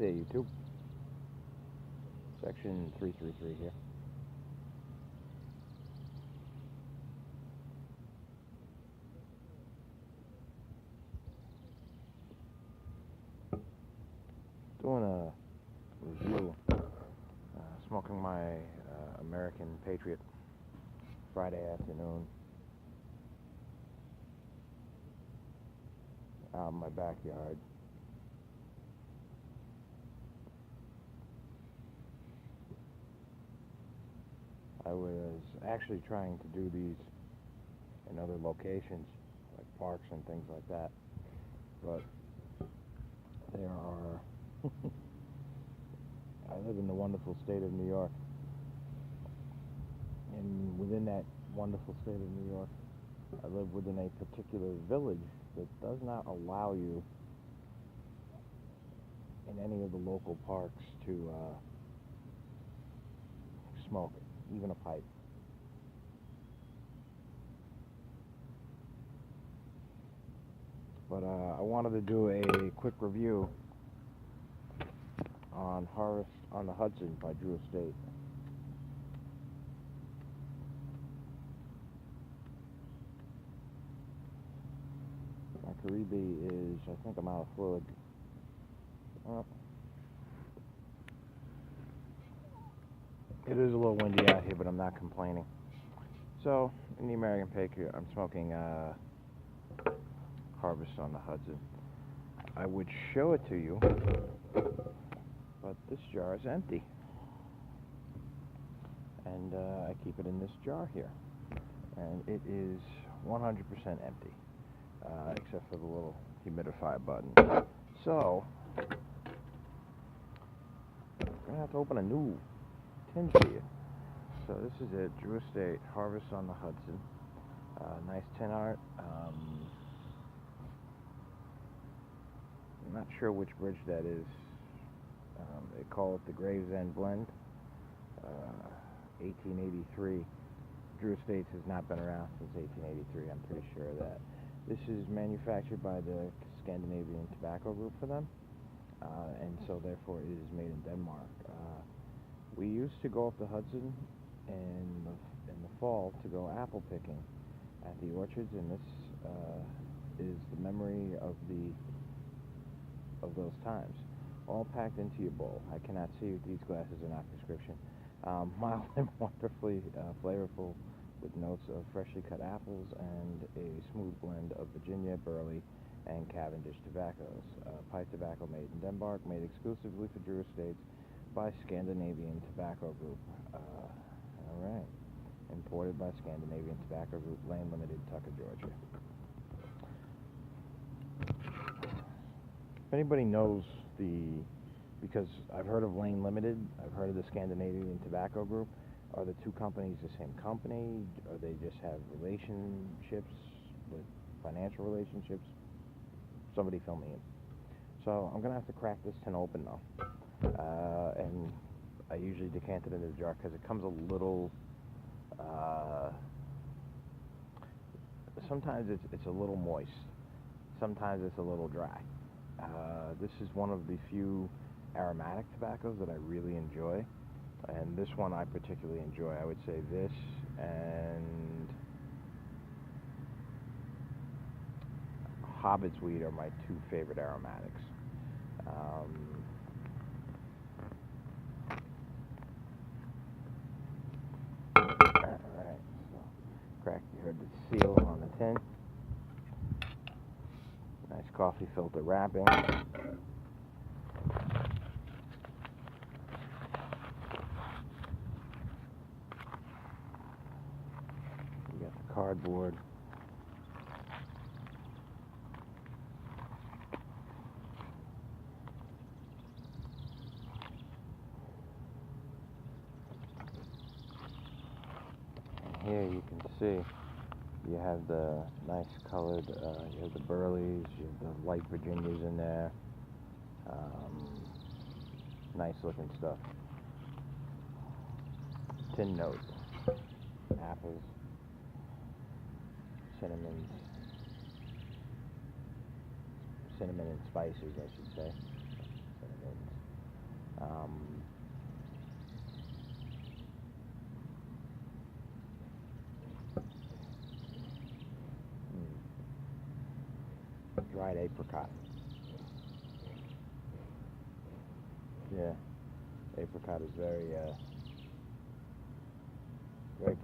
there, YouTube. Section 333 here. Doing a review, smoking my American Patriot Friday afternoon out in my backyard. I was actually trying to do these in other locations, like parks and things like that, but there are I live in the wonderful state of New York, and within that wonderful state of New York, I live within a particular village that does not allow you in any of the local parks to smoke, even a pipe. But I wanted to do a quick review on Harvest on the Hudson by Drew Estate. My Caribe is, I think I'm out of fluid. It is a little windy out here, but I'm not complaining. So, in the American Patriot, I'm smoking Harvest on the Hudson. I would show it to you, but this jar is empty. And I keep it in this jar here. And it is 100% empty, except for the little humidifier button. So, I'm going to have to open a new tin for you. So this is it, Drew Estate, Harvest on the Hudson. Nice tin art. I'm not sure which bridge that is. They call it the Gravesend Blend. 1883. Drew Estates has not been around since 1883, I'm pretty sure of that. This is manufactured by the Scandinavian Tobacco Group for them, and so therefore it is made in Denmark. We used to go up the Hudson in the fall to go apple picking at the orchards, and this is the memory of those times, all packed into your bowl. I cannot see if these glasses are not prescription. Mild and wonderfully flavorful, with notes of freshly cut apples and a smooth blend of Virginia, Burley, and Cavendish tobaccos. Pipe tobacco made in Denmark, made exclusively for Drew Estates by Scandinavian Tobacco Group. Alright. Imported by Scandinavian Tobacco Group, Lane Limited, Tucker, Georgia. If anybody knows because I've heard of Lane Limited, I've heard of the Scandinavian Tobacco Group. Are the two companies the same company? Or they just have relationships, with financial relationships? Somebody fill me in. So I'm going to have to crack this tin open now. And I usually decant it into the jar because it comes a little, sometimes it's a little moist. Sometimes it's a little dry. This is one of the few aromatic tobaccos that I really enjoy. And this one I particularly enjoy. I would say this and Hobbit's weed are my two favorite aromatics. Alright, so crack, you heard the seal on the tin. Nice coffee filter wrapping. You got the cardboard. Here you can see you have the nice colored, you have the Burleys, you have the light Virginias in there. Nice looking stuff. Tin note. Apples. Cinnamon and spices, I should say. Cinnamon. Dried apricot. Yeah, apricot is very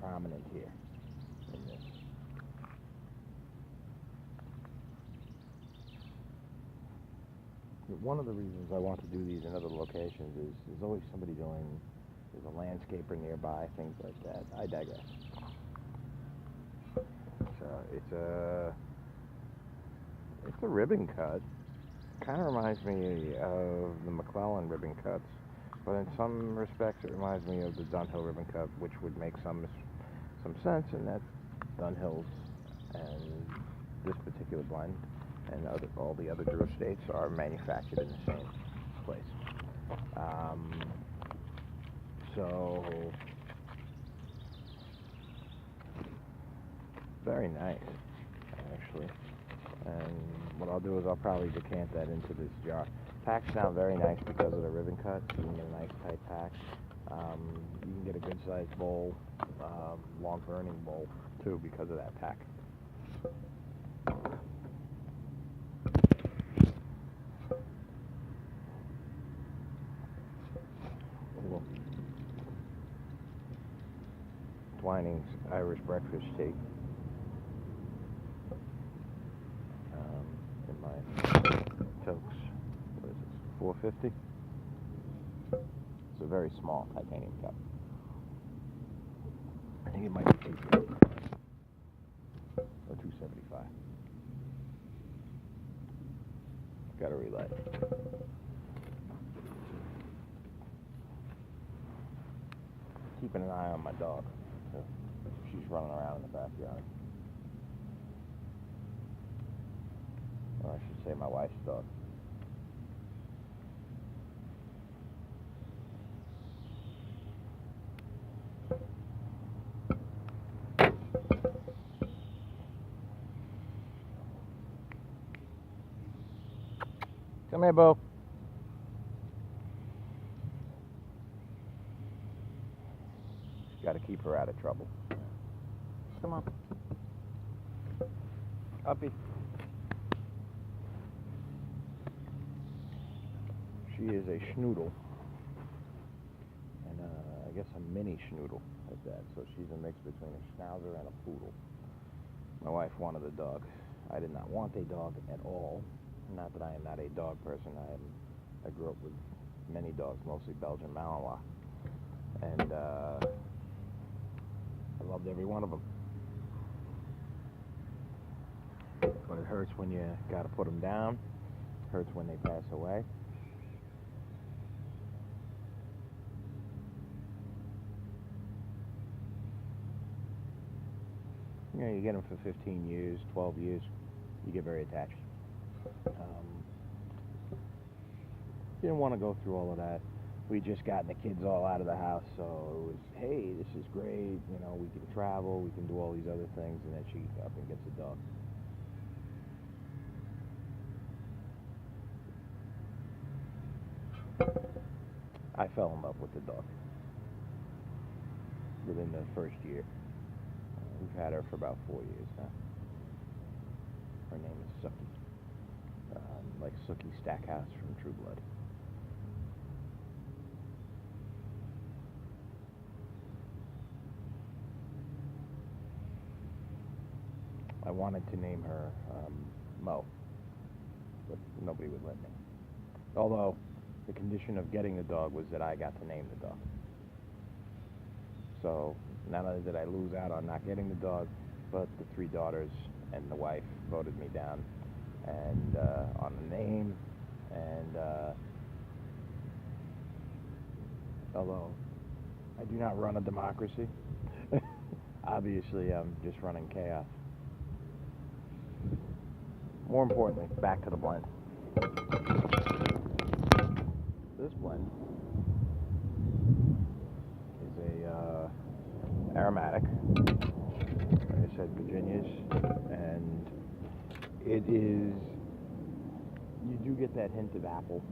prominent here in this. One of the reasons I want to do these in other locations is there's always somebody there's a landscaper nearby, things like that. I digress. It's a ribbon cut. Kind of reminds me of the McClellan ribbon cuts, but in some respects it reminds me of the Dunhill ribbon cut, which would make some sense in that Dunhills and this particular blend and all the other Drew estates are manufactured in the same place. So very nice, actually. And what I'll do is I'll probably decant that into this jar. Packs sound very nice because of the ribbon cut. So you can get a nice tight pack. You can get a good sized bowl, long burning bowl too, because of that pack. Cool. Twining's Irish breakfast tea. In my Tokes, what is this, 450? It's a very small titanium cup. I think it might be 250 or 275. Got a relay. Keeping an eye on my dog. So she's running around in the backyard. Or I should say my wife's dog. Come here, Bo. Got to keep her out of trouble. Come on. Uppy. She is a schnoodle. And I guess a mini schnoodle at that. So she's a mix between a schnauzer and a poodle. My wife wanted a dog. I did not want a dog at all. Not that I am not a dog person. I grew up with many dogs, mostly Belgian Malinois. And I loved every one of them. But it hurts when you got to put them down. It hurts when they pass away. You know, you get them for 15 years, 12 years, you get very attached. Didn't want to go through all of that. We just gotten the kids all out of the house, so it was, hey, this is great, you know, we can travel, we can do all these other things, and then she up and gets a dog. I fell in love with the dog within the first year. We've had her for about 4 years now. Her name is Sookie, like Sookie Stackhouse from True Blood. I wanted to name her Mo, but nobody would let me. Although the condition of getting the dog was that I got to name the dog. So not only did I lose out on not getting the dog, but the 3 daughters and the wife voted me down and on the name. And although I do not run a democracy, obviously I'm just running chaos. More importantly, back to the blend. This blend is a aromatic, like I said, Virginia's, and it is, you do get that hint of apple,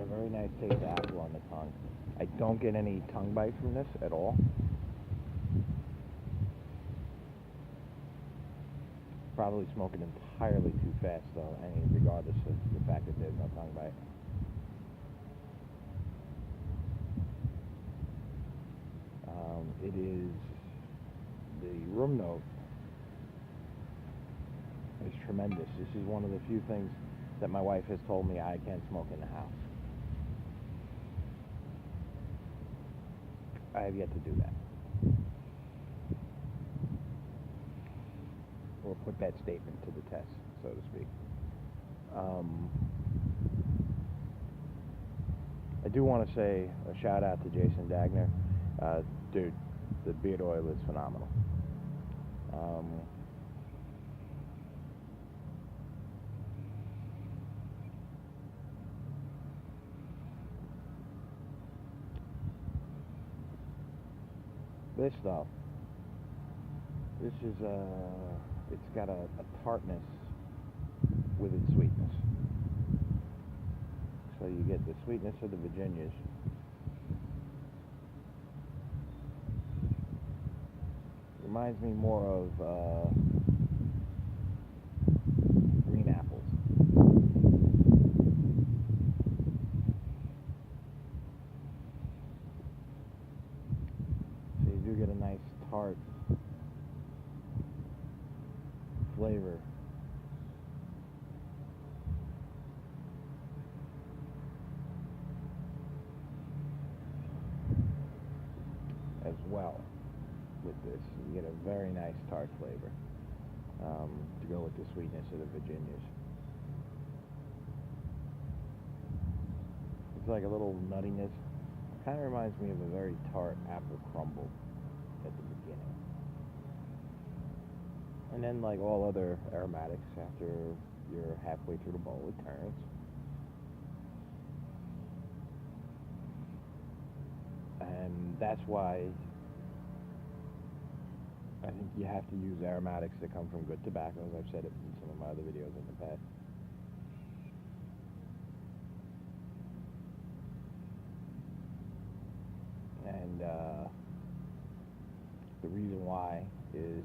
a very nice taste of apple on the tongue. I don't get any tongue bite from this at all. Probably smoking entirely too fast though, regardless of the fact that there's no tongue bite. It is, the room note is tremendous. This is one of the few things that my wife has told me I can't smoke in the house. I have yet to do that, or put that statement to the test, so to speak. I do want to say a shout out to Jason Dagner. Dude, the beard oil is phenomenal. This stuff, this is it's got a tartness with its sweetness. So you get the sweetness of the Virginias. Reminds me more of green apples. So you do get a nice tart flavor. As well. With this, you get a very nice tart flavor to go with the sweetness of the Virginias. It's like a little nuttiness. Kind of reminds me of a very tart apple crumble at the beginning. And then, like all other aromatics, after you're halfway through the bowl, it turns. And that's why I think you have to use aromatics that come from good tobaccos. I've said it in some of my other videos in the past. And the reason why is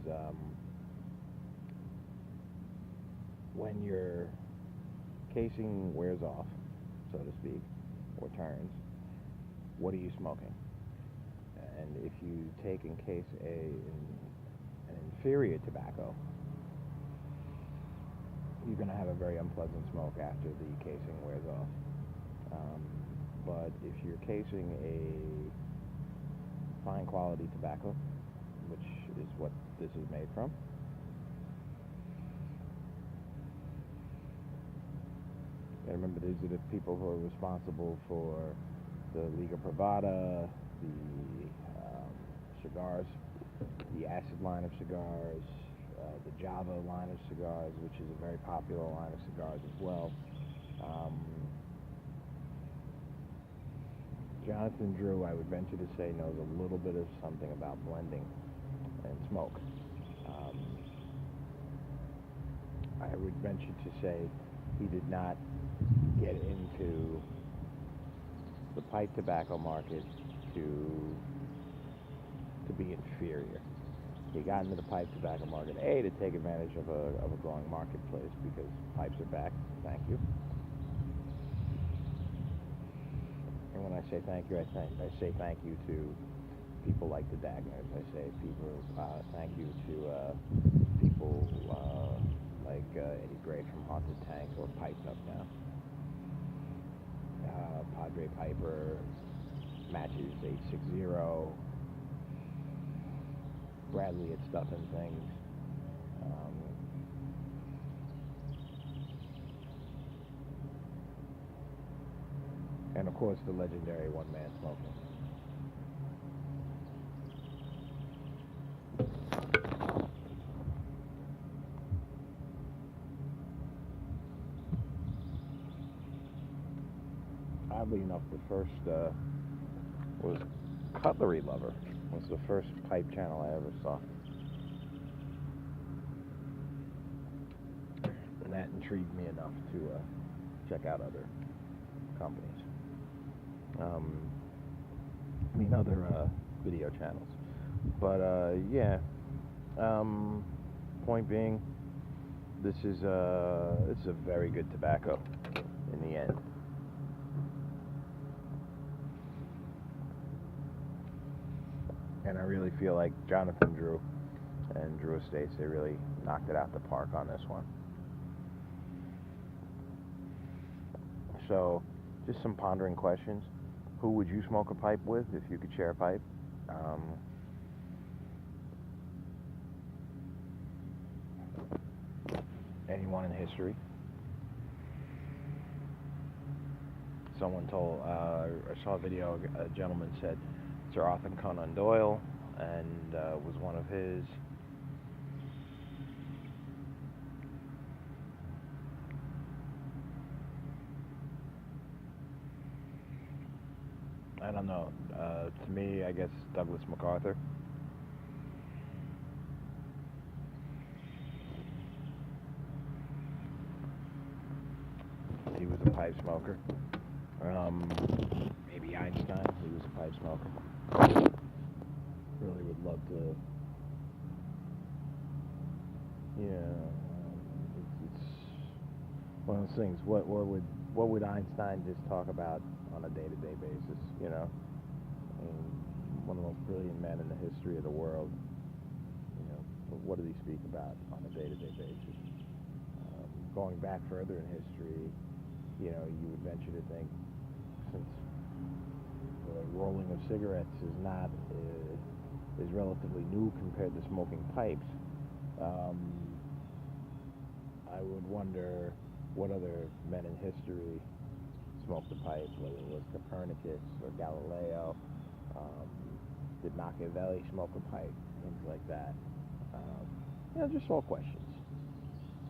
when your casing wears off, so to speak, or turns, what are you smoking? And if you take and case an inferior tobacco, you're going to have a very unpleasant smoke after the casing wears off. But if you're casing a fine quality tobacco, which is what this is made from, and remember, these are the people who are responsible for the Liga Privada, the cigars, the acid line of cigars, the Java line of cigars, which is a very popular line of cigars as well. Jonathan Drew, I would venture to say, knows a little bit of something about blending and smoke. I would venture to say he did not get into the pipe tobacco market to be inferior. He got into the pipe tobacco market, A, to take advantage of a growing marketplace, because pipes are back, thank you. And when I say thank you, I say thank you to people like the Dagners. I say thank you to people like Eddie Gray from Haunted Tank, or Piped Up now. Padre Piper, Matches 860, Bradley at Stuff and Things. And of course the legendary One Man Smoking. Oddly enough, the first was Cutlery Lover. Was the first pipe channel I ever saw. And that intrigued me enough to check out other companies. I mean, other video channels. But yeah. Point being, it's a very good tobacco in the end. And I really feel like Jonathan Drew and Drew Estates, they really knocked it out the park on this one. So, just some pondering questions. Who would you smoke a pipe with if you could share a pipe? Anyone in history? Someone told, I saw a video, a gentleman said Sir Arthur Conan Doyle, and was one of his. I don't know. To me, I guess Douglas MacArthur. He was a pipe smoker. Maybe Einstein. He was a pipe smoker. Really would love to. Yeah, it's one of those things. What would Einstein just talk about on a day-to-day basis? You know, I mean, one of the most brilliant men in the history of the world. You know, what did he speak about on a day-to-day basis? Going back further in history, you know, you would venture to think, since the rolling of cigarettes is relatively new compared to smoking pipes, I would wonder what other men in history smoked a pipe, whether it was Copernicus or Galileo. Did Machiavelli smoke a pipe? Things like that. You know, just all questions.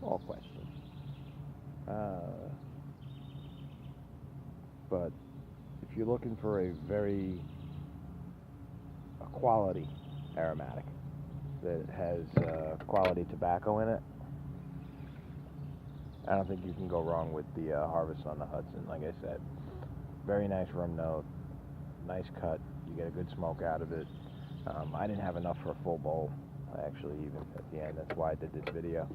All questions. But if you're looking for a quality aromatic that has quality tobacco in it, I don't think you can go wrong with the Harvest on the Hudson. Like I said, very nice rum note, nice cut. You get a good smoke out of it. I didn't have enough for a full bowl, actually, even at the end. That's why I did this video.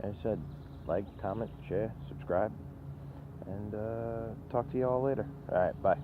As I said, like, comment, share, subscribe, and talk to you all later. All right, bye.